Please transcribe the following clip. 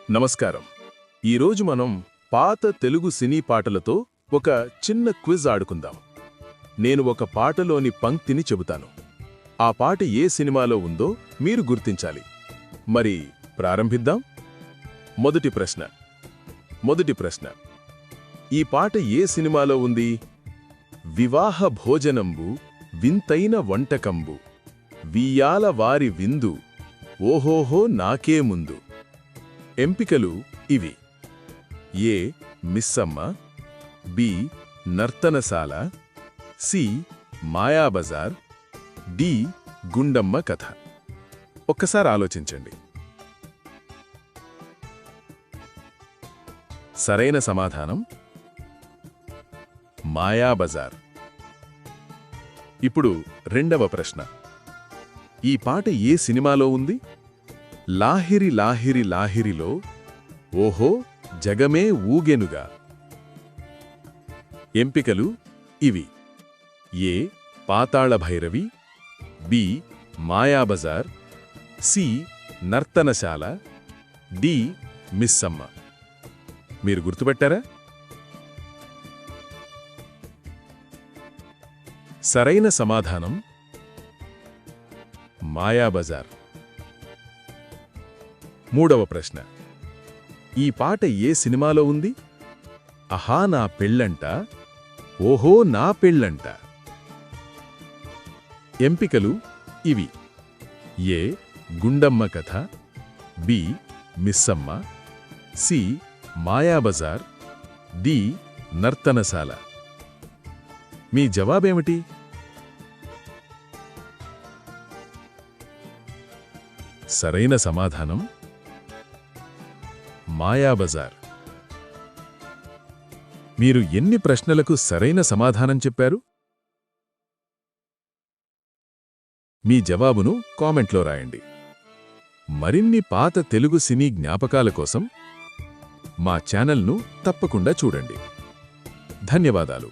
నమస్కారం. ఈరోజు మనం పాత తెలుగు సినీ పాటలతో ఒక చిన్న క్విజ్ ఆడుకుందాం. నేను ఒక పాటలోని పంక్తిని చెబుతాను. ఆ పాట ఏ సినిమాలో ఉందో మీరు గుర్తించాలి. మరి ప్రారంభిద్దాం. మొదటి ప్రశ్న. ఈ పాట ఏ సినిమాలో ఉంది? వివాహ భోజనంబు వింతైన వంటకంబు వియ్యాల వారి విందు ఓహోహో నాకే ముందు. ఎంపికలు ఇవి: A Missamma, B Nartanasala, C Mayabazar, D Gundamma Katha. ఒక్కసారి ఆలోచించండి. సరైన సమాధానం మాయాబజార్. ఇప్పుడు రెండవ ప్రశ్న. ఈ పాట ఏ సినిమాలో ఉంది? లాహిరి లాహిరి లాహిరిలో ఓహో జగమే ఊగెనుగా. ఎంపికలు ఇవి: A Pathala Bhairavi, B Mayabazar, C Nartanasala, D Missamma. మీరు గుర్తుపెట్టారా? సరైన సమాధానం మాయాబజార్. మూడవ ప్రశ్న. ఈ పాట ఏ సినిమాలో ఉంది? అహా నా పెళ్ళంట, ఓహో నా పెళ్ళంట. ఎంపికలు ఇవి: A Gundamma Katha, B Missamma, C Mayabazar, D Nartanasala. మీ జవాబేమిటి? సరైన సమాధానం మాయాబజార్. మీరు ఎన్ని ప్రశ్నలకు సరైన సమాధానం చెప్పారు? మీ జవాబును కామెంట్లో రాయండి. మరిన్ని పాత తెలుగు సినీ జ్ఞాపకాల కోసం మా ఛానల్ను తప్పకుండా చూడండి. ధన్యవాదాలు.